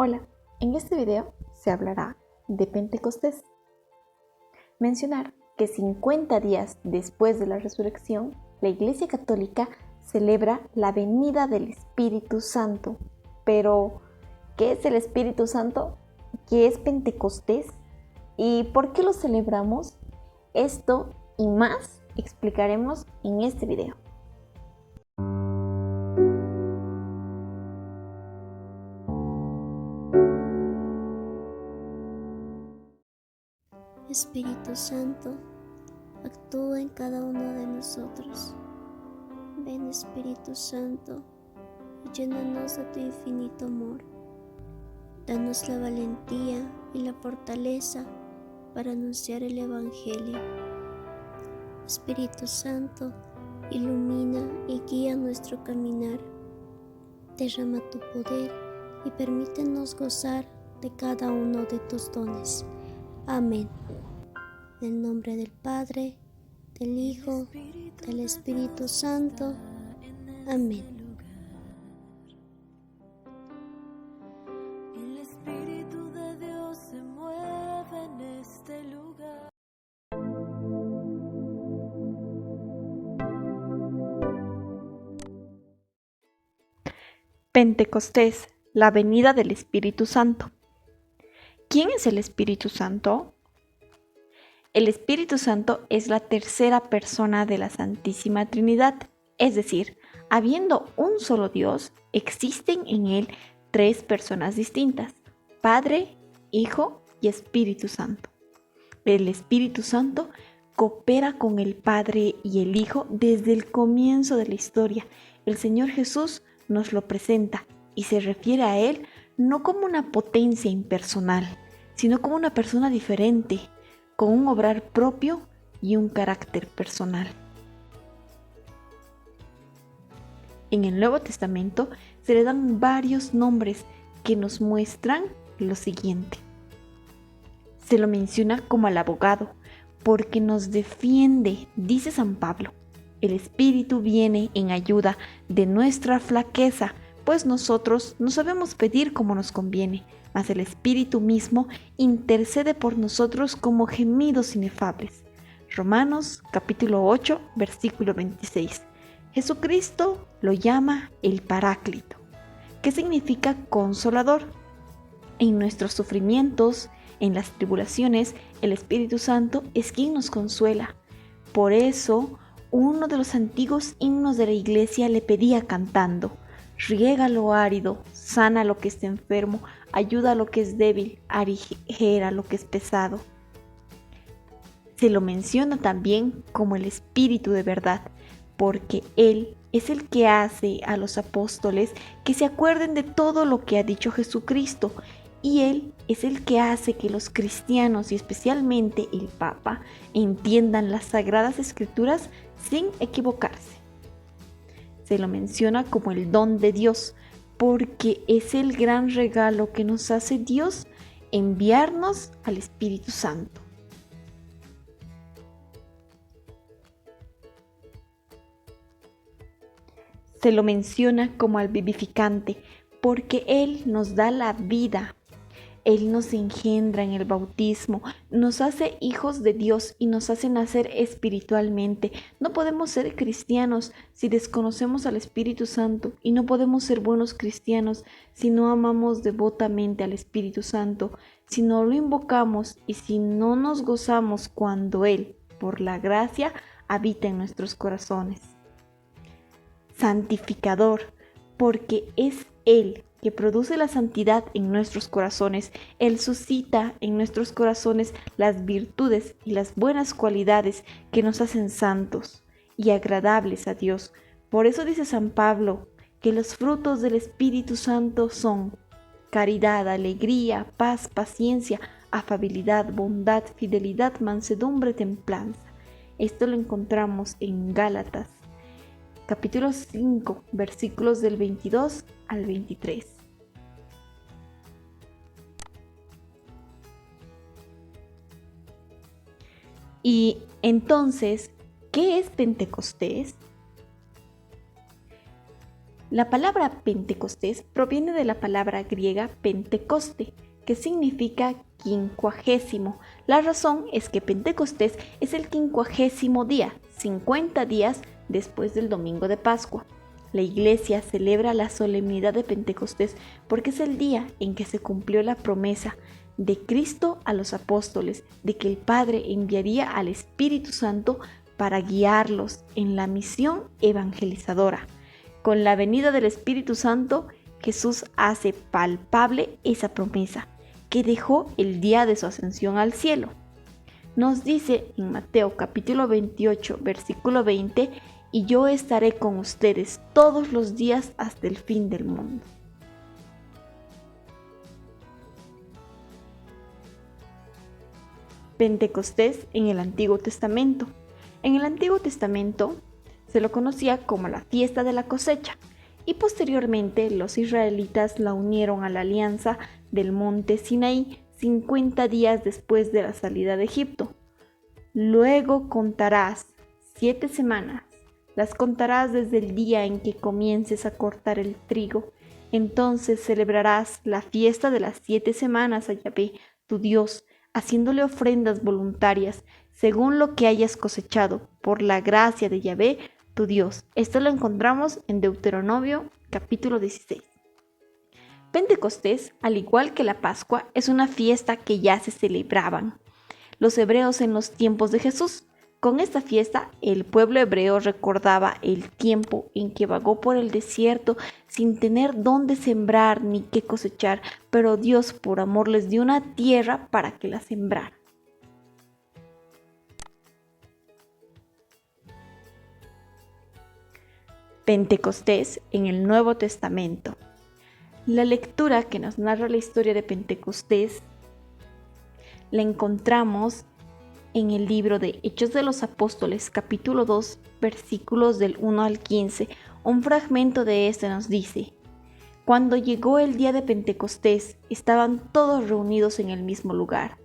Hola, en este video se hablará de Pentecostés. Mencionar que 50 días después de la resurrección, la Iglesia Católica celebra la venida del Espíritu Santo. Pero, ¿qué es el Espíritu Santo? ¿Qué es Pentecostés? ¿Y por qué lo celebramos? Esto y más explicaremos en este video. Espíritu Santo, actúa en cada uno de nosotros. Ven, Espíritu Santo, y llénanos de tu infinito amor. Danos la valentía y la fortaleza para anunciar el Evangelio. Espíritu Santo, ilumina y guía nuestro caminar. Derrama tu poder y permítenos gozar de cada uno de tus dones. Amén. En el nombre del Padre, del Hijo, del Espíritu Santo. Amén. El Espíritu de Dios se mueve en este lugar. Pentecostés, la venida del Espíritu Santo. ¿Quién es el Espíritu Santo? El Espíritu Santo es la tercera persona de la Santísima Trinidad, es decir, habiendo un solo Dios, existen en él tres personas distintas: Padre, Hijo y Espíritu Santo. El Espíritu Santo coopera con el Padre y el Hijo desde el comienzo de la historia. El Señor Jesús nos lo presenta y se refiere a él no como una potencia impersonal, sino como una persona diferente, con un obrar propio y un carácter personal. En el Nuevo Testamento se le dan varios nombres que nos muestran lo siguiente. Se lo menciona como al abogado, porque nos defiende, dice San Pablo. El Espíritu viene en ayuda de nuestra flaqueza, pues nosotros no sabemos pedir como nos conviene, mas el Espíritu mismo intercede por nosotros como gemidos inefables. Romanos capítulo 8, versículo 26. Jesucristo lo llama el Paráclito, que significa consolador. En nuestros sufrimientos, en las tribulaciones, el Espíritu Santo es quien nos consuela. Por eso, uno de los antiguos himnos de la Iglesia le pedía cantando: riega lo árido, sana lo que está enfermo, ayuda a lo que es débil, aligera lo que es pesado. Se lo menciona también como el Espíritu de verdad, porque Él es el que hace a los apóstoles que se acuerden de todo lo que ha dicho Jesucristo, y Él es el que hace que los cristianos y especialmente el Papa entiendan las Sagradas Escrituras sin equivocarse. Se lo menciona como el don de Dios, porque es el gran regalo que nos hace Dios, enviarnos al Espíritu Santo. Se lo menciona como al vivificante, porque Él nos da la vida. Él nos engendra en el bautismo, nos hace hijos de Dios y nos hace nacer espiritualmente. No podemos ser cristianos si desconocemos al Espíritu Santo, y no podemos ser buenos cristianos si no amamos devotamente al Espíritu Santo, si no lo invocamos y si no nos gozamos cuando Él, por la gracia, habita en nuestros corazones. Santificador, porque es Él que produce la santidad en nuestros corazones. Él suscita en nuestros corazones las virtudes y las buenas cualidades que nos hacen santos y agradables a Dios. Por eso dice San Pablo que los frutos del Espíritu Santo son caridad, alegría, paz, paciencia, afabilidad, bondad, fidelidad, mansedumbre, templanza. Esto lo encontramos en Gálatas capítulo 5, versículos del 22 al 23. Y entonces, ¿qué es Pentecostés? La palabra Pentecostés proviene de la palabra griega Pentecoste, que significa 50. La razón es que Pentecostés es el 50 día, 50 días después del domingo de Pascua. La Iglesia celebra la solemnidad de Pentecostés porque es el día en que se cumplió la promesa de Cristo a los apóstoles de que el Padre enviaría al Espíritu Santo para guiarlos en la misión evangelizadora. Con la venida del Espíritu Santo, Jesús hace palpable esa promesa que dejó el día de su ascensión al cielo. Nos dice en Mateo capítulo 28, versículo 20, y yo estaré con ustedes todos los días hasta el fin del mundo. Pentecostés en el Antiguo Testamento. En el Antiguo Testamento se lo conocía como la fiesta de la cosecha y posteriormente los israelitas la unieron a la alianza del monte Sinaí 50 días después de la salida de Egipto. Luego contarás 7 semanas, las contarás desde el día en que comiences a cortar el trigo. Entonces celebrarás la fiesta de las 7 semanas a Yahvé, tu Dios, haciéndole ofrendas voluntarias según lo que hayas cosechado, por la gracia de Yahvé, tu Dios. Esto lo encontramos en Deuteronomio capítulo 16. Pentecostés, al igual que la Pascua, es una fiesta que ya se celebraban los hebreos en los tiempos de Jesús. Con esta fiesta, el pueblo hebreo recordaba el tiempo en que vagó por el desierto sin tener dónde sembrar ni qué cosechar, pero Dios por amor les dio una tierra para que la sembraran. Pentecostés en el Nuevo Testamento. La lectura que nos narra la historia de Pentecostés la encontramos en el libro de Hechos de los Apóstoles, capítulo 2, versículos del 1 al 15. Un fragmento de este nos dice: Cuando llegó el día de Pentecostés, estaban todos reunidos en el mismo lugar.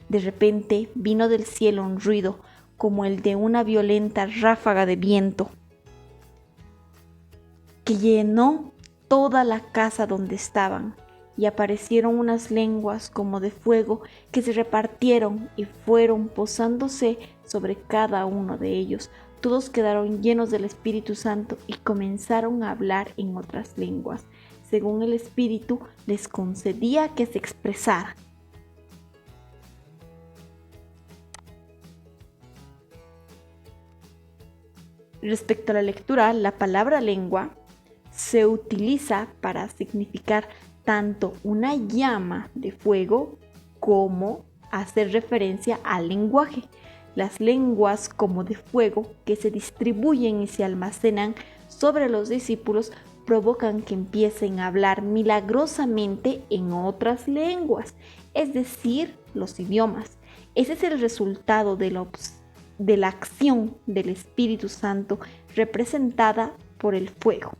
De repente vino del cielo un ruido como el de una violenta ráfaga de viento, que llenó toda la casa donde estaban, y aparecieron unas lenguas como de fuego que se repartieron y fueron posándose sobre cada uno de ellos. Todos quedaron llenos del Espíritu Santo y comenzaron a hablar en otras lenguas, según el Espíritu les concedía que se expresaran. Respecto a la lectura, la palabra lengua se utiliza para significar tanto una llama de fuego como hacer referencia al lenguaje. Las lenguas como de fuego que se distribuyen y se almacenan sobre los discípulos provocan que empiecen a hablar milagrosamente en otras lenguas, es decir, los idiomas. Ese es el resultado de la acción del Espíritu Santo representada por el fuego.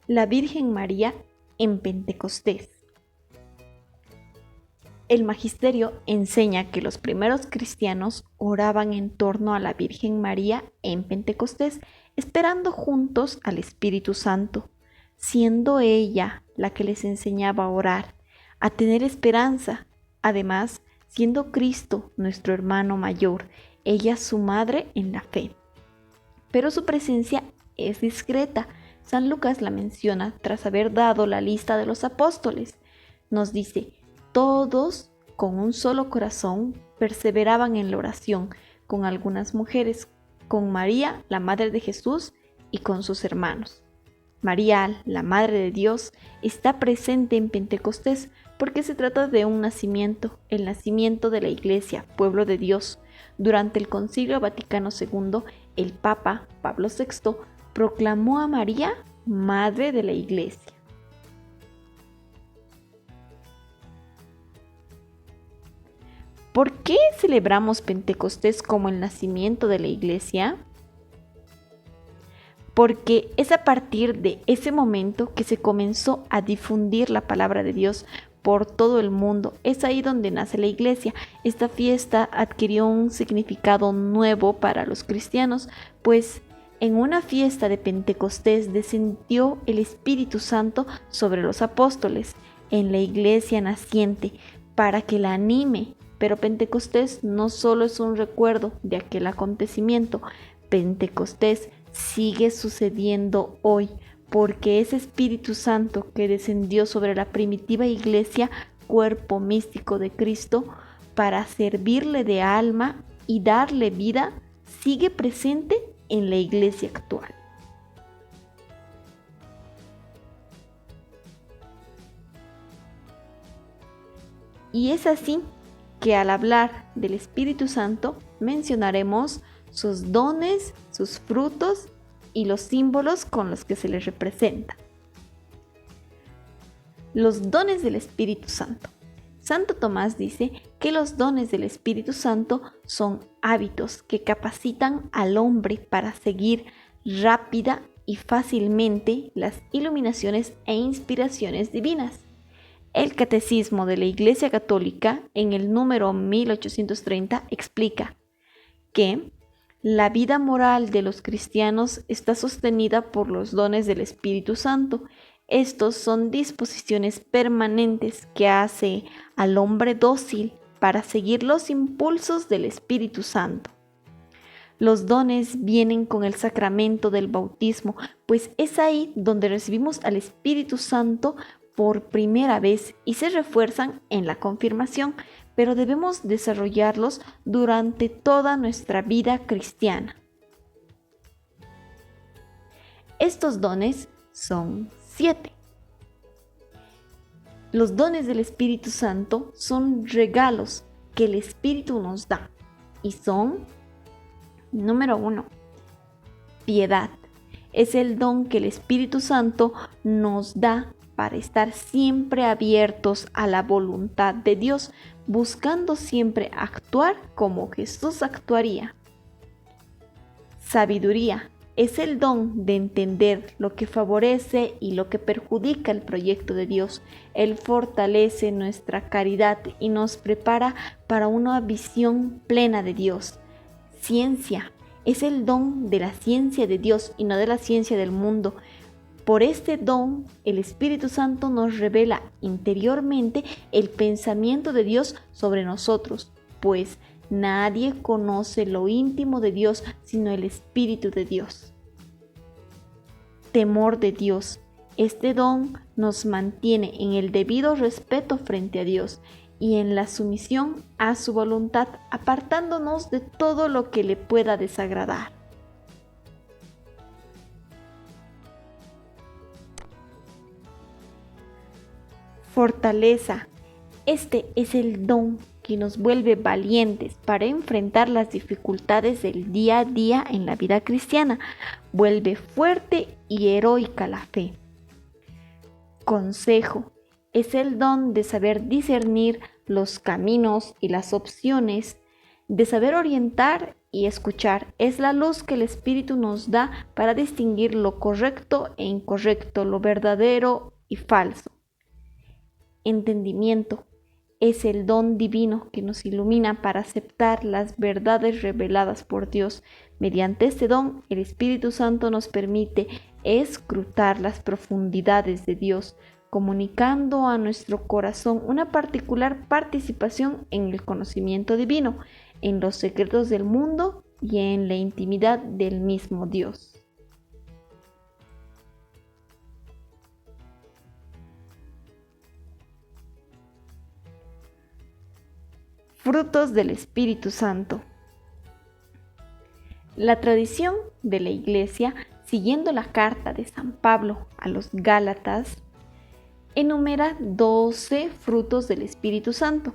La Virgen María en Pentecostés. El magisterio enseña que los primeros cristianos oraban en torno a la Virgen María en Pentecostés, esperando juntos al Espíritu Santo, siendo ella la que les enseñaba a orar, a tener esperanza. Además, siendo Cristo nuestro hermano mayor, ella su madre en la fe. Pero su presencia es discreta. San Lucas la menciona tras haber dado la lista de los apóstoles. Nos dice: todos con un solo corazón perseveraban en la oración, con algunas mujeres, con María, la madre de Jesús, y con sus hermanos. María, la madre de Dios, está presente en Pentecostés porque se trata de un nacimiento, el nacimiento de la Iglesia, pueblo de Dios. Durante el Concilio Vaticano II, el Papa Pablo VI proclamó a María Madre de la Iglesia. ¿Por qué celebramos Pentecostés como el nacimiento de la Iglesia? Porque es a partir de ese momento que se comenzó a difundir la palabra de Dios por todo el mundo. Es ahí donde nace la iglesia. Esta fiesta adquirió un significado nuevo para los cristianos, pues en una fiesta de Pentecostés descendió el Espíritu Santo sobre los apóstoles en la iglesia naciente para que la anime. Pero Pentecostés no solo es un recuerdo de aquel acontecimiento. Pentecostés sigue sucediendo hoy, porque ese Espíritu Santo que descendió sobre la primitiva iglesia, cuerpo místico de Cristo, para servirle de alma y darle vida, sigue presente en la iglesia actual. Y es así que al hablar del Espíritu Santo mencionaremos sus dones, sus frutos y los símbolos con los que se les representa. Los dones del Espíritu Santo. Santo Tomás dice que los dones del Espíritu Santo son hábitos que capacitan al hombre para seguir rápida y fácilmente las iluminaciones e inspiraciones divinas. El Catecismo de la Iglesia Católica, en el número 1830, explica que la vida moral de los cristianos está sostenida por los dones del Espíritu Santo. Estos son disposiciones permanentes que hace al hombre dócil para seguir los impulsos del Espíritu Santo. Los dones vienen con el sacramento del bautismo, pues es ahí donde recibimos al Espíritu Santo por primera vez y se refuerzan en la confirmación, pero debemos desarrollarlos durante toda nuestra vida cristiana. Estos dones son 7. Los dones del Espíritu Santo son regalos que el Espíritu nos da y son: número 1, piedad. Es el don que el Espíritu Santo nos da para estar siempre abiertos a la voluntad de Dios, buscando siempre actuar como Jesús actuaría. Sabiduría. Es el don de entender lo que favorece y lo que perjudica el proyecto de Dios. Él fortalece nuestra caridad y nos prepara para una visión plena de Dios. Ciencia. Es el don de la ciencia de Dios y no de la ciencia del mundo. Por este don, el Espíritu Santo nos revela interiormente el pensamiento de Dios sobre nosotros, pues nadie conoce lo íntimo de Dios sino el Espíritu de Dios. Temor de Dios. Este don nos mantiene en el debido respeto frente a Dios y en la sumisión a su voluntad, apartándonos de todo lo que le pueda desagradar. Fortaleza. Este es el don que nos vuelve valientes para enfrentar las dificultades del día a día en la vida cristiana. Vuelve fuerte y heroica la fe. Consejo. Es el don de saber discernir los caminos y las opciones, de saber orientar y escuchar. Es la luz que el Espíritu nos da para distinguir lo correcto e incorrecto, lo verdadero y falso. Entendimiento. Es el don divino que nos ilumina para aceptar las verdades reveladas por Dios. Mediante este don, el Espíritu Santo nos permite escrutar las profundidades de Dios, comunicando a nuestro corazón una particular participación en el conocimiento divino, en los secretos del mundo y en la intimidad del mismo Dios. Frutos del Espíritu Santo. La tradición de la Iglesia, siguiendo la carta de San Pablo a los Gálatas, enumera 12 frutos del Espíritu Santo.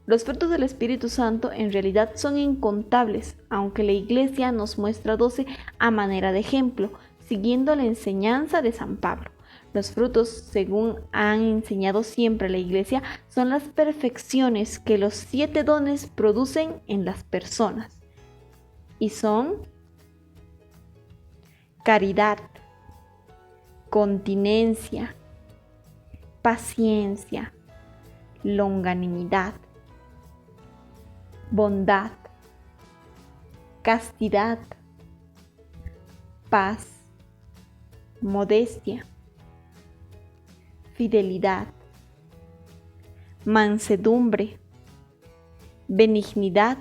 Los frutos del Espíritu Santo en realidad son incontables, aunque la Iglesia nos muestra 12 a manera de ejemplo, siguiendo la enseñanza de San Pablo. Los frutos, según han enseñado siempre la Iglesia, son las perfecciones que los 7 dones producen en las personas. Y son caridad, continencia, paciencia, longanimidad, bondad, castidad, paz, modestia, fidelidad, mansedumbre, benignidad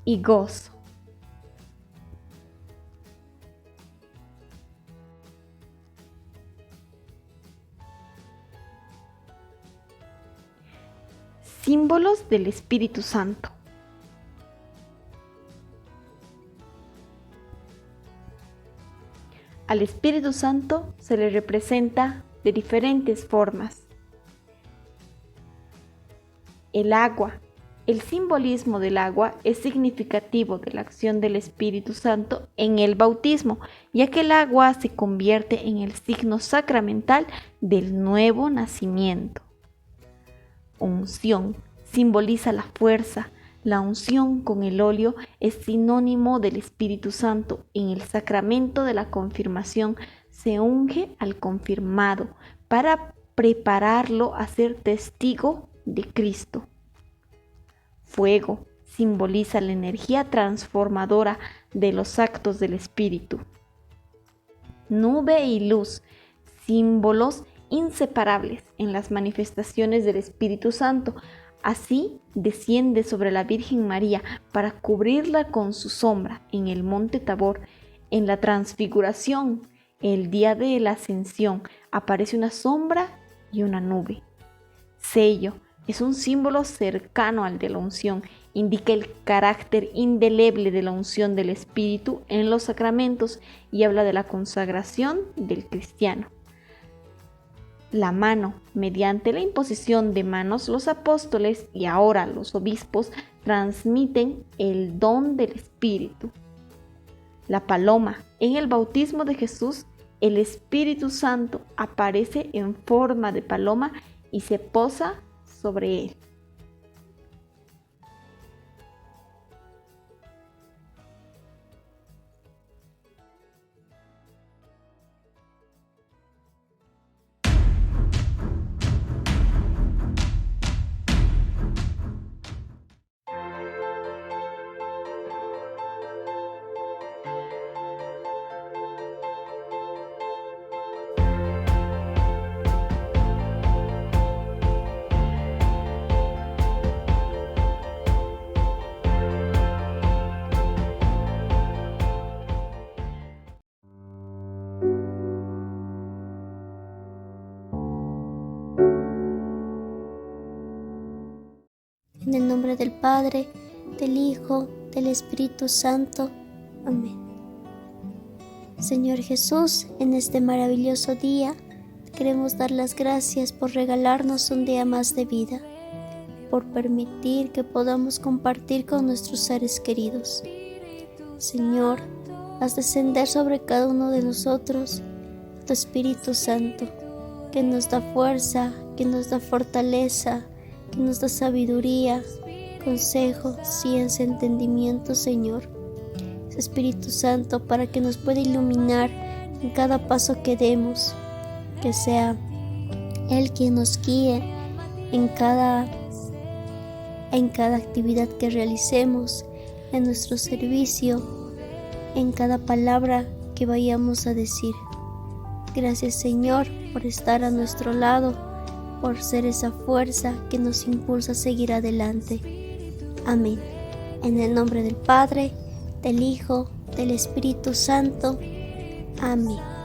y gozo. Símbolos del Espíritu Santo. Al Espíritu Santo se le representa de diferentes formas. El agua. El simbolismo del agua es significativo de la acción del Espíritu Santo en el bautismo, ya que el agua se convierte en el signo sacramental del nuevo nacimiento. Unción. Simboliza la fuerza. La unción con el óleo es sinónimo del Espíritu Santo. En el sacramento de la confirmación se unge al confirmado para prepararlo a ser testigo de Cristo. Fuego. Simboliza la energía transformadora de los actos del Espíritu. Nube y luz. Símbolos inseparables en las manifestaciones del Espíritu Santo. Así desciende sobre la Virgen María para cubrirla con su sombra en el monte Tabor. En la transfiguración, el día de la ascensión, aparece una sombra y una nube. Sello es un símbolo cercano al de la unción. Indica el carácter indeleble de la unción del Espíritu en los sacramentos y habla de la consagración del cristiano. La mano. Mediante la imposición de manos, los apóstoles y ahora los obispos transmiten el don del Espíritu. La paloma. En el bautismo de Jesús, el Espíritu Santo aparece en forma de paloma y se posa sobre él. En el nombre del Padre, del Hijo, del Espíritu Santo. Amén. Señor Jesús, en este maravilloso día, queremos dar las gracias por regalarnos un día más de vida, por permitir que podamos compartir con nuestros seres queridos. Señor, haz descender sobre cada uno de nosotros tu Espíritu Santo, que nos da fuerza, que nos da fortaleza, que nos da sabiduría, consejo, ciencia, entendimiento, Señor. Ese Espíritu Santo para que nos pueda iluminar en cada paso que demos, que sea Él quien nos guíe en cada actividad que realicemos, en nuestro servicio, en cada palabra que vayamos a decir. Gracias, Señor, por estar a nuestro lado, por ser esa fuerza que nos impulsa a seguir adelante. Amén. En el nombre del Padre, del Hijo, del Espíritu Santo. Amén.